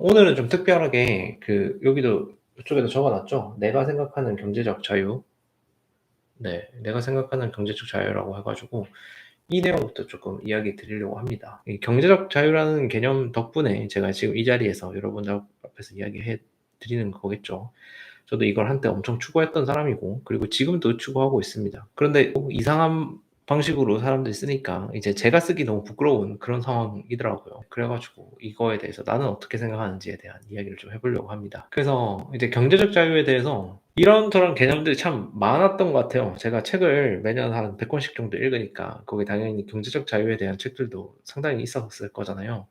오늘은 좀 특별하게 여기도 이쪽에도 적어 놨죠. 내가 생각하는 경제적 자유. 네. 내가 생각하는 경제적 자유라고 해 가지고 이 내용부터 조금 이야기 드리려고 합니다. 이 경제적 자유라는 개념 덕분에 제가 지금 이 자리에서 여러분들 앞에서 이야기해 드리는 거겠죠. 저도 이걸 한때 엄청 추구했던 사람이고, 그리고 지금도 추구하고 있습니다. 그런데 이상한 방식으로 사람들이 쓰니까 이제 제가 쓰기 너무 부끄러운 그런 상황이더라고요. 그래 가지고 이거에 대해서 나는 어떻게 생각하는지에 대한 이야기를 좀 해 보려고 합니다. 그래서 이제 경제적 자유에 대해서 이런저런 개념들이 참 많았던 것 같아요. 제가 책을 매년 한 100권씩 정도 읽으니까 거기에 당연히 경제적 자유에 대한 책들도 상당히 있었을 거잖아요.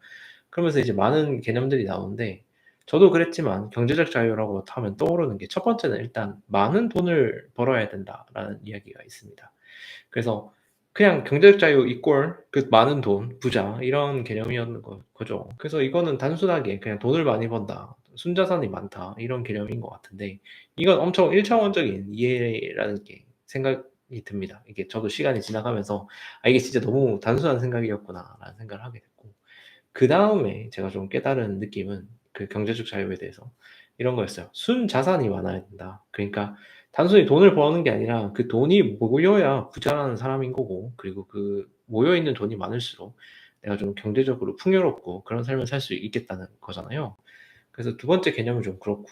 그러면서 이제 많은 개념들이 나오는데, 저도 그랬지만 경제적 자유라고 하면 떠오르는 게 첫 번째는 일단 '많은 돈을 벌어야 된다.'라는 이야기가 있습니다. 그래서 그냥 경제적 자유 이꼴 많은 돈, 부자 이런 개념이었는 거죠. 그래서 이거는 단순하게 그냥 '돈을 많이 번다. 순자산이 많다.' 이런 개념인 것 같은데, 이건 엄청 일차원적인 이해라는 게 생각이 듭니다. 이게 저도 시간이 지나가면서 '아 이게 진짜 너무 단순한 생각이었구나.'라는 생각을 하게 됐고, 그다음에 제가 좀 깨달은 느낌은 경제적 자유에 대해서 이런 거였어요. 순자산이 많아야 된다. 그러니까 단순히 돈을 버는 게 아니라 그 돈이 모여야 부자라는 사람인 거고, 그리고 그 모여 있는 돈이 많을수록 내가 좀 경제적으로 풍요롭고 그런 삶을 살 수 있겠다는 거잖아요. 그래서 두 번째 개념은 좀 그렇고,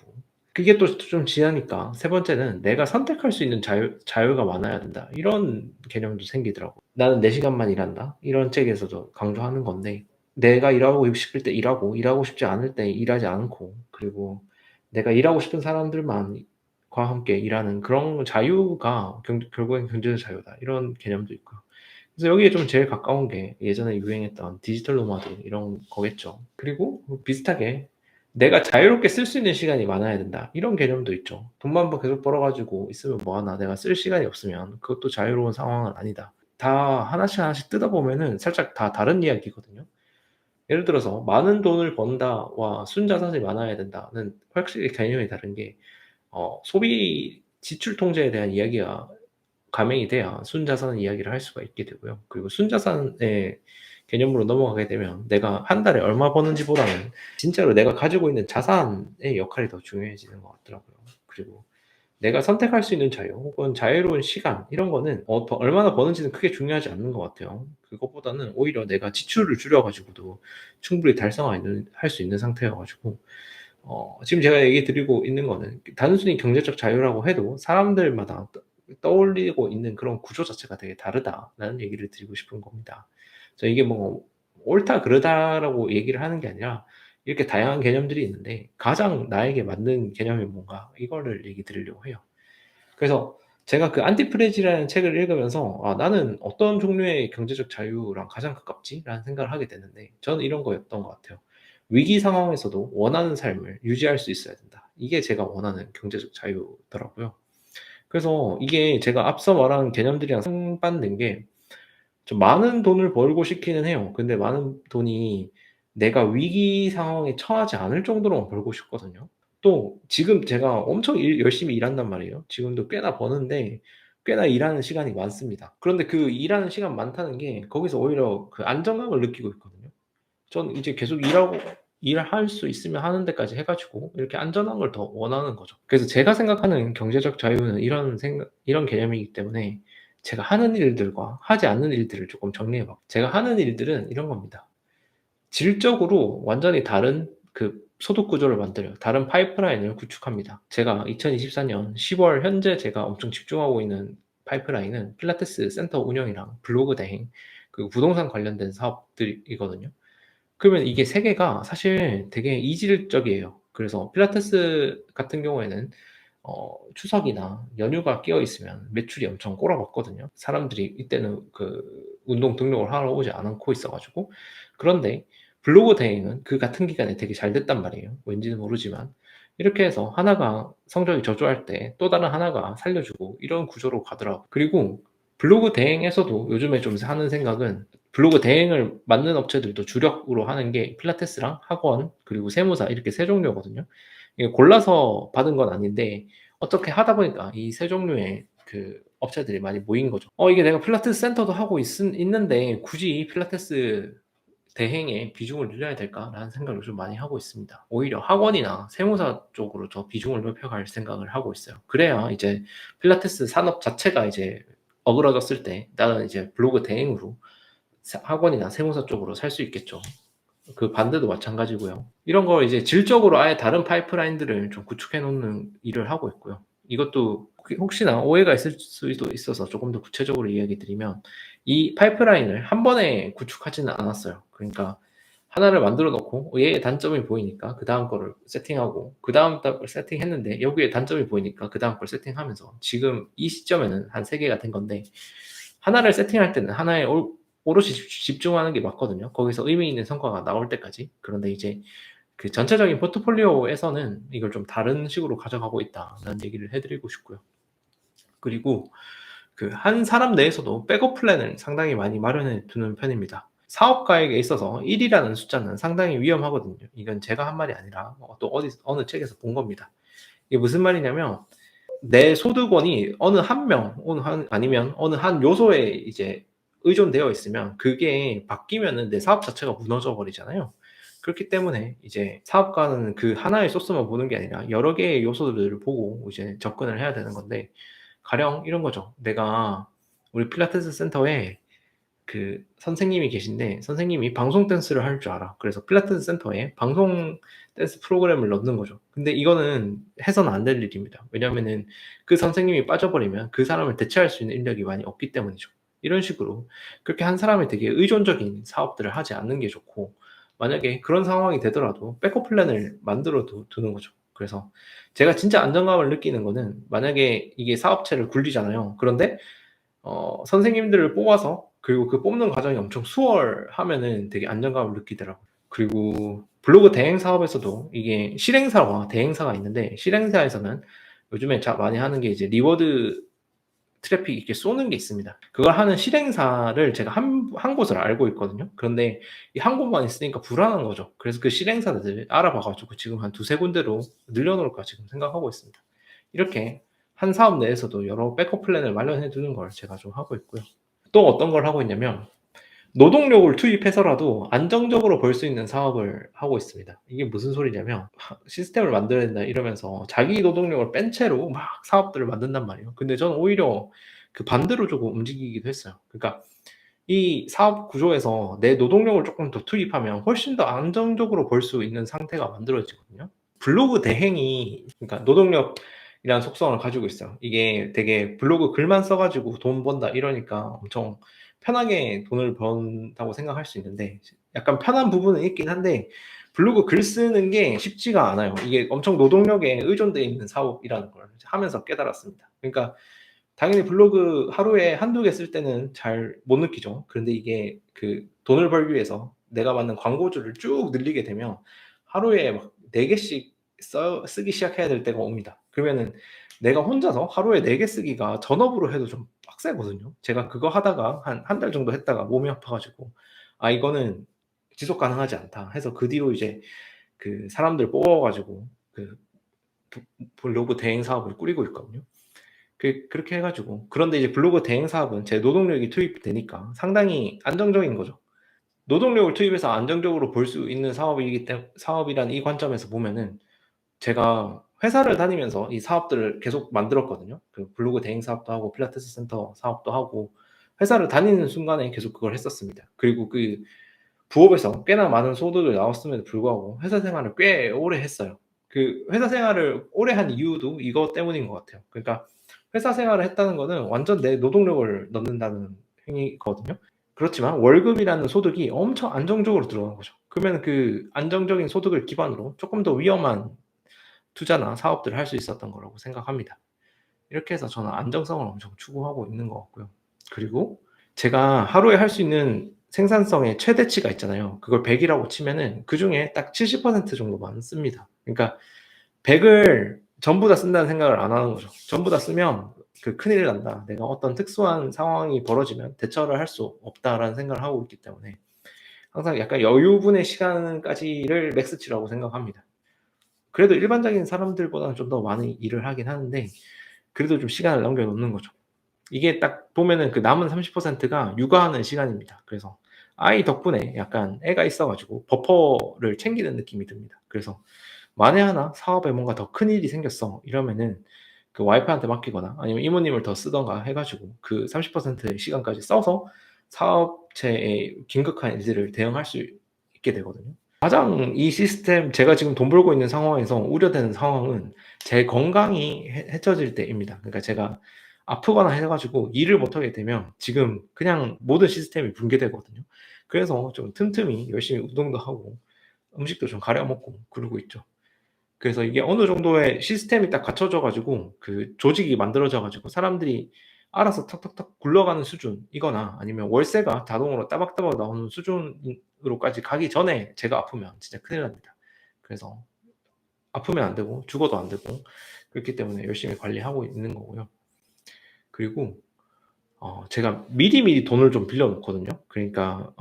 그게 또 좀 지나니까 세 번째는 내가 선택할 수 있는 자유가 많아야 된다. 이런 개념도 생기더라고요. 나는 4 시간만 일한다. 이런 책에서도 강조하는 건데, 내가 일하고 싶을 때 일하고, 일하고 싶지 않을 때 일하지 않고, 그리고 내가 일하고 싶은 사람들만 과 함께 일하는 그런 자유가 결국엔 경제적 자유다. 이런 개념도 있고요. 그래서 여기에 좀 제일 가까운 게 예전에 유행했던 디지털 노마드 이런 거겠죠. 그리고 비슷하게 내가 자유롭게 쓸 수 있는 시간이 많아야 된다. 이런 개념도 있죠. 돈만 계속 벌어 가지고 있으면 뭐 하나, 내가 쓸 시간이 없으면 그것도 자유로운 상황은 아니다. 다 하나씩 하나씩 뜯어 보면은 살짝 다 다른 이야기거든요. 예를 들어서 '많은 돈을 번다.'와 '순자산이 많아야 된다.'는 확실히 개념이 다른 게, 소비 지출 통제에 대한 이야기가 가맹이 돼야 순자산 이야기를 할 수가 있게 되고요. 그리고 순자산의 개념으로 넘어가게 되면 내가 한 달에 얼마 버는지보다는 진짜로 내가 가지고 있는 자산의 역할이 더 중요해지는 것 같더라고요. 그리고 내가 선택할 수 있는 자유 혹은 자유로운 시간 이런 거는 얼마나 버는지는 크게 중요하지 않는 것 같아요. 그것보다는 오히려 내가 지출을 줄여 가지고도 충분히 할 수 있는 상태여 가지고, 지금 제가 얘기 드리고 있는 거는 단순히 경제적 자유라고 해도 사람들마다 떠올리고 있는 그런 구조 자체가 되게 다르다라는 얘기를 드리고 싶은 겁니다. 이게 뭐 옳다 그르다라고 얘기를 하는 게 아니라 이렇게 다양한 개념들이 있는데 가장 나에게 맞는 개념이 뭔가 이거를 얘기 드리려고 해요. 그래서 제가 안티프레지라는 책을 읽으면서 '아 나는 어떤 종류의 경제적 자유랑 가장 가깝지?'라는 생각을 하게 됐는데, 저는 이런 거였던 것 같아요. '위기 상황에서도 원하는 삶을 유지할 수 있어야 된다.' 이게 제가 원하는 경제적 자유더라고요. 그래서 이게 제가 앞서 말한 개념들이랑 상반된 게, 좀 많은 돈을 벌고 싶기는 해요. 근데 많은 돈이 내가 위기 상황에 처하지 않을 정도로만 벌고 싶거든요. 또 지금 제가 엄청 열심히 일한단 말이에요. 지금도 꽤나 버는데 꽤나 일하는 시간이 많습니다. 그런데 그 일하는 시간 많다는 게 거기서 오히려 안정감을 느끼고 있거든요. 저는 이제 계속 일할 수 있으면 하는 데까지 해 가지고 이렇게 안전한 걸 더 원하는 거죠. 그래서 제가 생각하는 경제적 자유는 이런 개념이기 때문에 제가 하는 일들과 하지 않는 일들을 쪼끔 정리해 봤고, 제가 하는 일들은 이런 겁니다. 질적으로 완전히 다른 소득 구조를 만들어요. 다른 파이프라인을 구축합니다. 제가 2024년 10월 현재 제가 엄청 집중하고 있는 파이프라인은 필라테스 센터 운영이랑 블로그 대행, 그리고 부동산 관련된 사업들이거든요. 그러면 이게 세 개가 사실 되게 이질적이에요. 그래서 필라테스 같은 경우에는 추석이나 연휴가 끼어 있으면 매출이 엄청 꼬라박거든요. 사람들이 이때는 운동 등록을 하러 오지 않고 있어 가지고. 그런데 블로그 대행은 같은 기간에 되게 잘 됐단 말이에요. 왠지는 모르지만. 이렇게 해서 하나가 성적이 저조할 때 또 다른 하나가 살려주고 이런 구조로 가더라고요. 그리고 블로그 대행에서도 요즘에 좀 하는 생각은, 블로그 대행을 맡는 업체들도 주력으로 하는 게 필라테스랑 학원 그리고 세무사 이렇게 세 종류거든요. 이게 골라서 받은 건 아닌데 어떻게 하다 보니까 이 세 종류의 업체들이 많이 모인 거죠. 이게 내가 필라테스 센터도 하고 있는데 굳이 필라테스 대행에 비중을 늘려야 될까라는 생각을 좀 많이 하고 있습니다. 오히려 학원이나 세무사 쪽으로 더 비중을 높여갈 생각을 하고 있어요. 그래야 이제 필라테스 산업 자체가 이제 어그러졌을 때 나는 이제 블로그 대행으로 학원이나 세무사 쪽으로 살 수 있겠죠. 그 반대도 마찬가지고요. 이런 걸 이제 질적으로 아예 다른 파이프라인들을 좀 구축해 놓는 일을 하고 있고요. 이것도 혹시나 오해가 있을 수도 있어서 조금 더 구체적으로 이야기 드리면 이 파이프라인을 한 번에 구축하지는 않았어요. 그러니까 하나를 만들어 놓고 얘의 단점이 보이니까 그 다음 거를 세팅하고 그 다음 걸 세팅했는데 여기에 단점이 보이니까 그 다음 걸 세팅하면서 지금 이 시점에는 한 3개가 된 건데 하나를 세팅할 때는 하나에 오롯이 집중하는 게 맞거든요. 거기서 의미 있는 성과가 나올 때까지. 그런데 이제 그 전체적인 포트폴리오에서는 이걸 좀 다른 식으로 가져가고 있다라는 얘기를 해드리고 싶고요. 그리고 그 한 사람 내에서도 백업 플랜을 상당히 많이 마련해 두는 편입니다. 사업가에게 있어서 1이라는 숫자는 상당히 위험하거든요. 이건 제가 한 말이 아니라 또 어느 책에서 본 겁니다. 이게 무슨 말이냐면 내 소득원이 어느 한 명, 아니면 어느 한 요소에 이제 의존되어 있으면 그게 바뀌면은 내 사업 자체가 무너져 버리잖아요. 그렇기 때문에 이제 사업가는 그 하나의 소스만 보는 게 아니라 여러 개의 요소들을 보고 이제 접근을 해야 되는 건데 가령 이런 거죠. 내가 우리 필라테스 센터에 그 선생님이 계신데 선생님이 방송 댄스를 할 줄 알아. 그래서 필라테스 센터에 방송 댄스 프로그램을 넣는 거죠. 근데 이거는 해서는 안 될 일입니다. 왜냐면은 그 선생님이 빠져버리면 그 사람을 대체할 수 있는 인력이 많이 없기 때문이죠. 이런 식으로 그렇게 한 사람이 되게 의존적인 사업들을 하지 않는 게 좋고 만약에 그런 상황이 되더라도 백업 플랜을 만들어 두는 거죠. 그래서 제가 진짜 안정감을 느끼는 거는 만약에 이게 사업체를 굴리잖아요. 그런데 선생님들을 뽑아서 그리고 그 뽑는 과정이 엄청 수월하면은 되게 안정감을 느끼더라고요. 그리고 블로그 대행 사업에서도 이게 실행사와 대행사가 있는데 실행사에서는 요즘에 많이 하는 게 이제 리워드 트래픽 이렇게 쏘는 게 있습니다. 그걸 하는 실행사를 제가 한 곳을 알고 있거든요. 그런데 이 한 곳만 있으니까 불안한 거죠. 그래서 그 실행사들 알아봐가지고 지금 한 두세 군데로 늘려놓을까 지금 생각하고 있습니다. 이렇게 한 사업 내에서도 여러 백업 플랜을 마련해 두는 걸 제가 좀 하고 있고요. 또 어떤 걸 하고 있냐면 노동력을 투입해서라도 안정적으로 벌 수 있는 사업을 하고 있습니다. 이게 무슨 소리냐면 시스템을 만들어야 된다 이러면서 자기 노동력을 뺀 채로 막 사업들을 만든단 말이에요. 근데 저는 오히려 그 반대로 조금 움직이기도 했어요. 그러니까 이 사업 구조에서 내 노동력을 조금 더 투입하면 훨씬 더 안정적으로 벌 수 있는 상태가 만들어지거든요. 블로그 대행이 그러니까 노동력이라는 속성을 가지고 있어요. 이게 되게 블로그 글만 써가지고 돈 번다 이러니까 엄청 편하게 돈을 번다고 생각할 수 있는데 약간 편한 부분은 있긴 한데 블로그 글 쓰는 게 쉽지가 않아요. 이게 엄청 노동력에 의존되어 있는 사업이라는 걸 하면서 깨달았습니다. 그러니까 당연히 블로그 하루에 한두 개 쓸 때는 잘 못 느끼죠. 그런데 이게 그 돈을 벌기 위해서 내가 받는 광고주를 쭉 늘리게 되면 하루에 막 4개씩 쓰기 시작해야 될 때가 옵니다. 그러면은 내가 혼자서 하루에 4개 쓰기가 전업으로 해도 좀 빡세거든요. 제가 그거 하다가 한 달 정도 했다가 몸이 아파가지고 아 이거는 지속 가능하지 않다 해서 그 뒤로 이제 그 사람들 뽑아가지고 그 블로그 대행 사업을 꾸리고 있거든요. 그렇게 해가지고 그런데 이제 블로그 대행 사업은 제 노동력이 투입되니까 상당히 안정적인 거죠. 노동력을 투입해서 안정적으로 볼 수 있는 사업이기 때문에 사업이란 이 관점에서 보면은 제가 회사를 다니면서 이 사업들을 계속 만들었거든요. 그 블로그 대행 사업도 하고 필라테스 센터 사업도 하고 회사를 다니는 순간에 계속 그걸 했었습니다. 그리고 그 부업에서 꽤나 많은 소득을 나왔음에도 불구하고 회사 생활을 꽤 오래 했어요. 그 회사 생활을 오래 한 이유도 이것 때문인 것 같아요. 그러니까 회사 생활을 했다는 거는 완전 내 노동력을 넣는다는 행위거든요. 그렇지만 월급이라는 소득이 엄청 안정적으로 들어가는 거죠. 그러면 그 안정적인 소득을 기반으로 조금 더 위험한 투자나 사업들을 할 수 있었던 거라고 생각합니다. 이렇게 해서 저는 안정성을 엄청 추구하고 있는 것 같고요. 그리고 제가 하루에 할 수 있는 생산성의 최대치가 있잖아요. 그걸 100이라고 치면은 그 중에 딱 70% 정도만 씁니다. 그러니까 100을 전부 다 쓴다는 생각을 안 하는 거죠. 전부 다 쓰면 그 큰일 난다. 내가 어떤 특수한 상황이 벌어지면 대처를 할 수 없다라는 생각을 하고 있기 때문에 항상 약간 여유분의 시간까지를 맥스치라고 생각합니다. 그래도 일반적인 사람들보다는 좀 더 많이 일을 하긴 하는데 그래도 좀 시간을 남겨놓는 거죠. 이게 딱 보면은 그 남은 30%가 육아하는 시간입니다. 그래서 아이 덕분에 약간 애가 있어 가지고 버퍼를 챙기는 느낌이 듭니다. 그래서 만에 하나 사업에 뭔가 더 큰일이 생겼어 이러면은 그 와이프한테 맡기거나 아니면 이모님을 더 쓰든가 해 가지고 그 30%의 시간까지 써서 사업체의 긴급한 일들을 대응할 수 있게 되거든요. 가장 이 시스템 제가 지금 돈 벌고 있는 상황에서 우려되는 상황은 제 건강이 해쳐질 때입니다. 그러니까 제가 아프거나 해 가지고 일을 못 하게 되면 지금 그냥 모든 시스템이 붕괴되거든요. 그래서 좀 틈틈이 열심히 운동도 하고 음식도 좀 가려 먹고 그러고 있죠. 그래서 이게 어느 정도의 시스템이 딱 갖춰져 가지고 그 조직이 만들어져 가지고 사람들이 알아서 탁탁탁 굴러가는 수준이거나 아니면 월세가 자동으로 따박따박 나오는 수준으로까지 가기 전에 제가 아프면 진짜 큰일 납니다. 그래서 아프면 안 되고 죽어도 안 되고 그렇기 때문에 열심히 관리하고 있는 거고요. 그리고 제가 미리미리 돈을 좀 빌려 놓거든요. 그러니까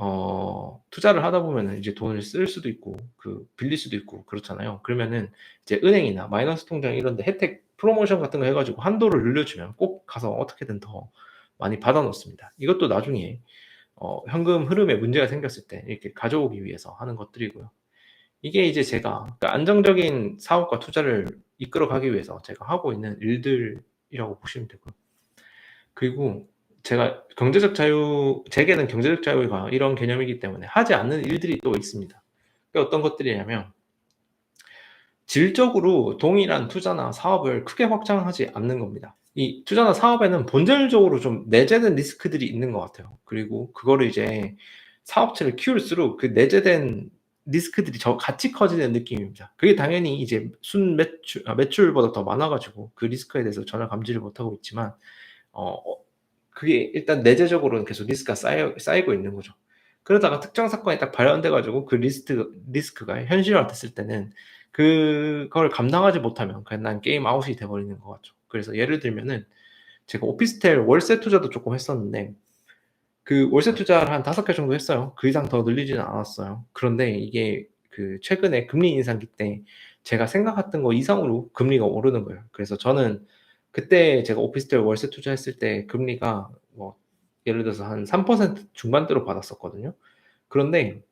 투자를 하다 보면은 이제 돈을 쓸 수도 있고 그 빌릴 수도 있고 그렇잖아요. 그러면은 이제 은행이나 마이너스 통장 이런 데 혜택 프로모션 같은 거 해 가지고 한도를 늘려주면 꼭 가서 어떻게든 더 많이 받아 놓습니다. 이것도 나중에 현금 흐름에 문제가 생겼을 때 이렇게 가져오기 위해서 하는 것들이고요. 이게 이제 제가 그 안정적인 사업과 투자를 이끌어 가기 위해서 제가 하고 있는 일들이라고 보시면 되고요. 그리고 제가 경제적 자유 제게는 경제적 자유가 이런 개념이기 때문에 하지 않는 일들이 또 있습니다. 그게 어떤 것들이냐면 질적으로 동일한 투자나 사업을 크게 확장하지 않는 겁니다. 이 투자나 사업에는 본질적으로 좀 내재된 리스크들이 있는 것 같아요. 그리고 그거를 이제 사업체를 키울수록 그 내재된 리스크들이 같이 커지는 느낌입니다. 그게 당연히 이제 매출보다 더 많아 가지고 그 리스크에 대해서 전혀 감지를 못하고 있지만 어 그게 일단 내재적으로는 계속 리스크가 쌓이고 있는 거죠. 그러다가 특정 사건이 딱 발견돼 가지고 그 리스크가 현실화됐을 때는 그걸 감당하지 못하면 그냥 난 게임 아웃이 돼 버리는 것 같죠. 그래서 예를 들면은 제가 오피스텔 월세 투자도 쪼끔 했었는데 그 월세 투자를 한 5개 정도 했어요. 그 이상 더 늘리지는 않았어요. 그런데 이게 그 최근에 금리 인상기 때 제가 생각했던 거 이상으로 금리가 오르는 거예요. 그래서 저는 그때 제가 오피스텔 월세 투자했을 때 금리가 뭐 예를 들어서 한 3% 중반대로 받았었거든요. 그런데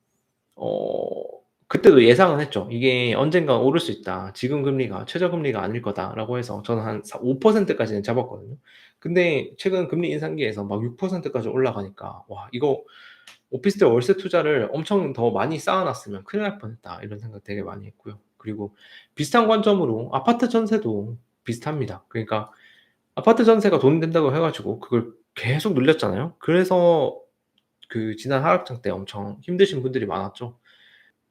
어 그때도 예상은 했죠. '이게 언젠가 오를 수 있다. 지금 금리가 최저 금리가 아닐 거다.'라고 해서 저는 한 5% 까지는 잡았거든요. 근데 최근 금리 인상기에서 막 6% 까지 올라가니까 '와 이거 오피스텔 월세 투자를 엄청 더 많이 쌓아 놨으면 큰일 날 뻔했다.' 이런 생각 되게 많이 했고요. 그리고 비슷한 관점으로 아파트 전세도 비슷합니다. 그러니까 아파트 전세가 돈 된다고 해 가지고 그걸 계속 늘렸잖아요. 그래서 그 지난 하락장 때 엄청 힘드신 분들이 많았죠.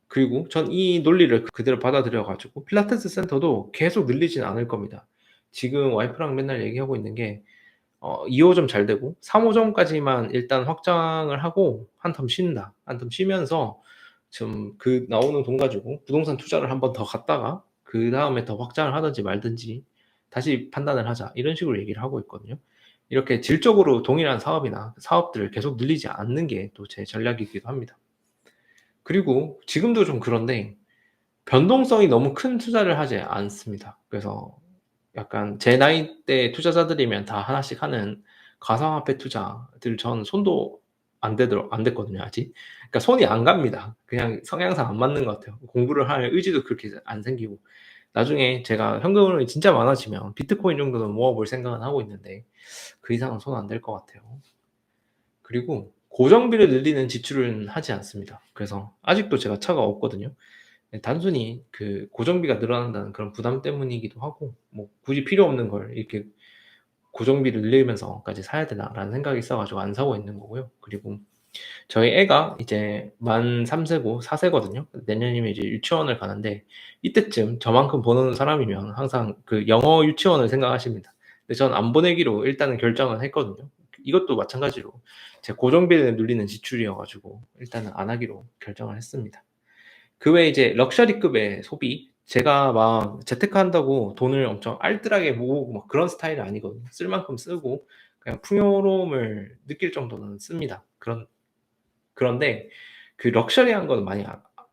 그리고 전 이 논리를 그대로 받아들여 가지고 필라테스 센터도 계속 늘리진 않을 겁니다. 지금 와이프랑 맨날 얘기하고 있는 게 2 호점 잘 되고 3 호점까지만 일단 확장을 하고 한 텀 쉰다. 한 텀 쉬면서 좀 그 나오는 돈 가지고 부동산 투자를 한 번 더 갔다가 그다음에 더 확장을 하든지 말든지 다시 판단을 하자. 이런 식으로 얘기를 하고 있거든요. 이렇게 질적으로 동일한 사업이나 사업들을 계속 늘리지 않는 게 또 제 전략이기도 합니다. 그리고 지금도 좀 그런데 변동성이 너무 큰 투자를 하지 않습니다. 그래서 약간 제 나이대 투자자들이면 다 하나씩 하는 가상화폐 투자들 전 손도 안 댔거든요 아직. 그러니까 손이 안 갑니다. 그냥 성향상 안 맞는 것 같아요. 공부를 할 의지도 그렇게 안 생기고. 나중에 제가 현금 흐름이 진짜 많아지면 비트코인 정도는 모아 볼 생각은 하고 있는데 그 이상은 손 안 댈 것 같아요. 그리고 고정비를 늘리는 지출은 하지 않습니다. 그래서 아직도 제가 차가 없거든요. 네, 단순히 그 고정비가 늘어난다는 그런 부담 때문이기도 하고 뭐 '굳이 필요 없는 걸 이렇게 고정비를 늘리면서까지 사야 되나.'라는 생각이 있어 가지고 안 사고 있는 거고요. 그리고 저희 애가 이제 만 3 세고 4 세거든요. 내년이면 이제 유치원을 가는데 이때쯤 저만큼 버는 사람이면 항상 그 영어 유치원을 생각하십니다. 근데 전 안 보내기로 일단은 결정을 했거든요. 이것도 마찬가지로 제 고정비를 눌리는 지출이어 가지고 일단은 안 하기로 결정을 했습니다. 그 외에 이제 럭셔리급의 소비 제가 막 재테크한다고 돈을 엄청 알뜰하게 모으고 막 그런 스타일이 아니거든요. 쓸 만큼 쓰고 그냥 풍요로움을 느낄 정도는 씁니다. 그런데 그 럭셔리한 거는 많이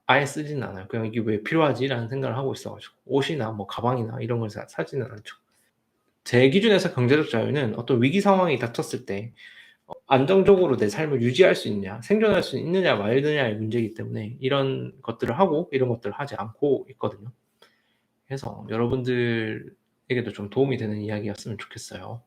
아예 쓰지는 않아요. 그냥 '이게 왜 필요하지?'라는 생각을 하고 있어 가지고 옷이나 뭐 가방이나 이런 걸 사지는 않죠. 제 기준에서 경제적 자유는 어떤 위기 상황이 닥쳤을 때 안정적으로 내 삶을 유지할 수 있냐, 생존할 수 있느냐 말느냐의 문제이기 때문에 이런 것들을 하고 이런 것들을 하지 않고 있거든요. 그래서 여러분들에게도 좀 도움이 되는 이야기였으면 좋겠어요.